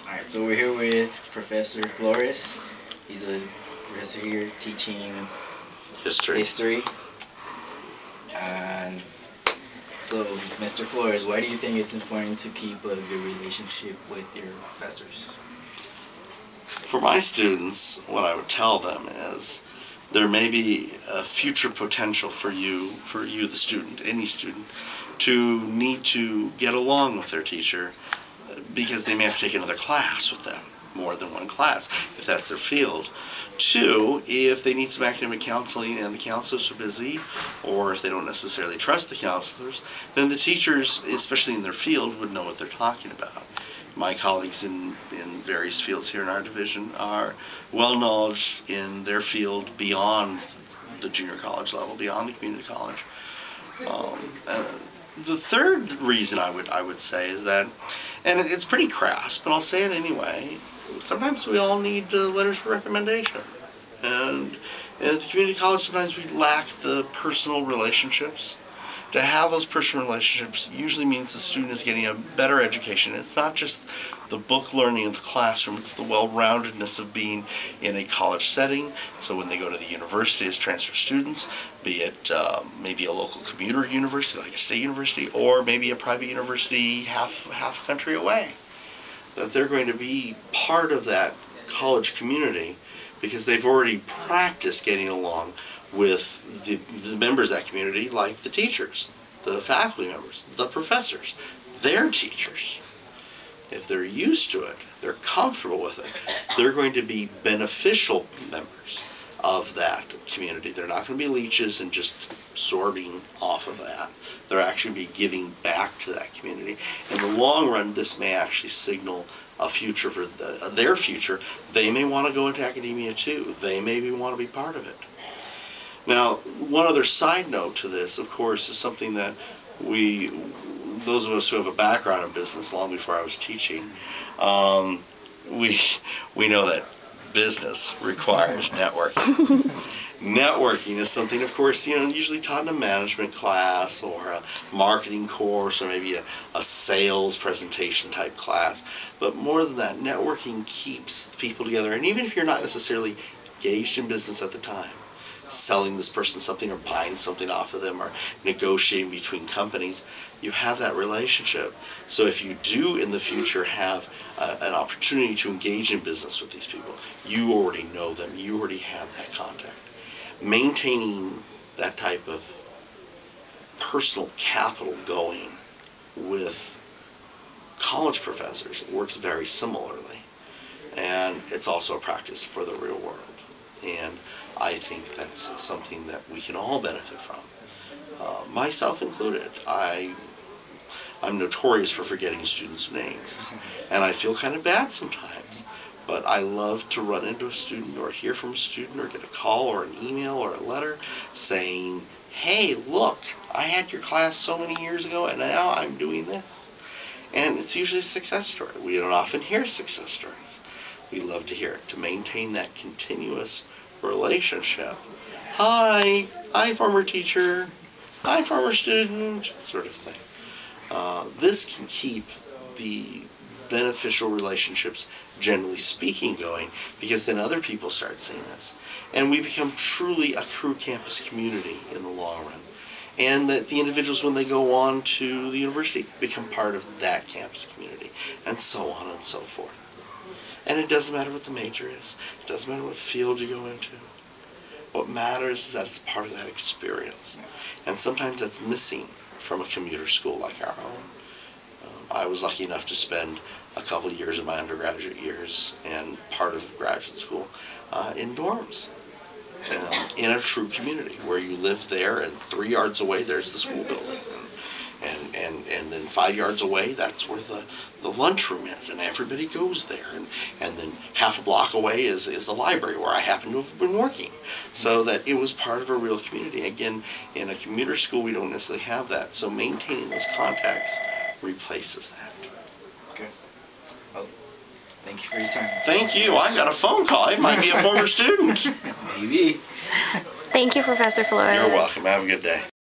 Alright, so we're here with Professor Flores. He's a professor here teaching history. And so, Mr. Flores, why do you think it's important to keep a good relationship with your professors? For my students, what I would tell them is there may be a future potential for you the student, any student, to need to get along with their teacher because they may have to take another class with them, more than one class, if that's their field. Two, if they need some academic counseling and the counselors are busy, or if they don't necessarily trust the counselors, then the teachers, especially in their field, would know what they're talking about. My colleagues in various fields here in our division are well-knowledge in their field beyond the junior college level, beyond the community college. The third reason I would say is that, and it's pretty crass, but I'll say it anyway, sometimes we all need letters of recommendation. And at the community college, sometimes we lack the personal relationships. To have those personal relationships usually means the student is getting a better education. It's not just the book learning in the classroom, it's the well-roundedness of being in a college setting. So when they go to the university as transfer students, be it maybe a local commuter university like a state university, or maybe a private university half country away, that they're going to be part of that college community because they've already practiced getting along with the members of that community, like the teachers, the faculty members, the professors, their teachers. If they're used to it, they're comfortable with it, they're going to be beneficial members of that community. They're not going to be leeches and just absorbing off of that. They're actually going to be giving back to that community. In the long run, this may actually signal a future for their future. They may want to go into academia too. They maybe want to be part of it. Now, one other side note to this, of course, is something that those of us who have a background in business long before I was teaching, we know that business requires networking. Networking is something, of course, usually taught in a management class or a marketing course or maybe a sales presentation type class. But more than that, networking keeps people together. And even if you're not necessarily engaged in business at the time, selling this person something or buying something off of them or negotiating between companies, you have that relationship. So if you do in the future have an opportunity to engage in business with these people, you already know them, you already have that contact. Maintaining that type of personal capital going with college professors works very similarly. And it's also a practice for the real world. And I think that's something that we can all benefit from, myself included. I'm notorious for forgetting students' names, and I feel kind of bad sometimes, but I love to run into a student or hear from a student or get a call or an email or a letter saying, hey, look, I had your class so many years ago and now I'm doing this. And it's usually a success story. We don't often hear success stories. We love to hear it, to maintain that continuous relationship. Hi former teacher, hi former student, sort of thing. This can keep the beneficial relationships, generally speaking, going, because then other people start seeing this. And we become truly a true campus community in the long run. And that the individuals, when they go on to the university, become part of that campus community, and so on and so forth. And it doesn't matter what the major is. It doesn't matter what field you go into. What matters is that it's part of that experience. And sometimes that's missing from a commuter school like our own. I was lucky enough to spend a couple of years of my undergraduate years and part of graduate school in dorms. In a true community where you live there and 3 yards away there's the school building. And then 5 yards away, that's where the lunchroom is, and everybody goes there. And then half a block away is the library where I happen to have been working. So that it was part of a real community. Again, in a commuter school, we don't necessarily have that. So maintaining those contacts replaces that. Okay. Well, thank you for your time. Thank you. I got a phone call. It might be a former student. Maybe. Thank you, Professor Flores. You're welcome. Have a good day.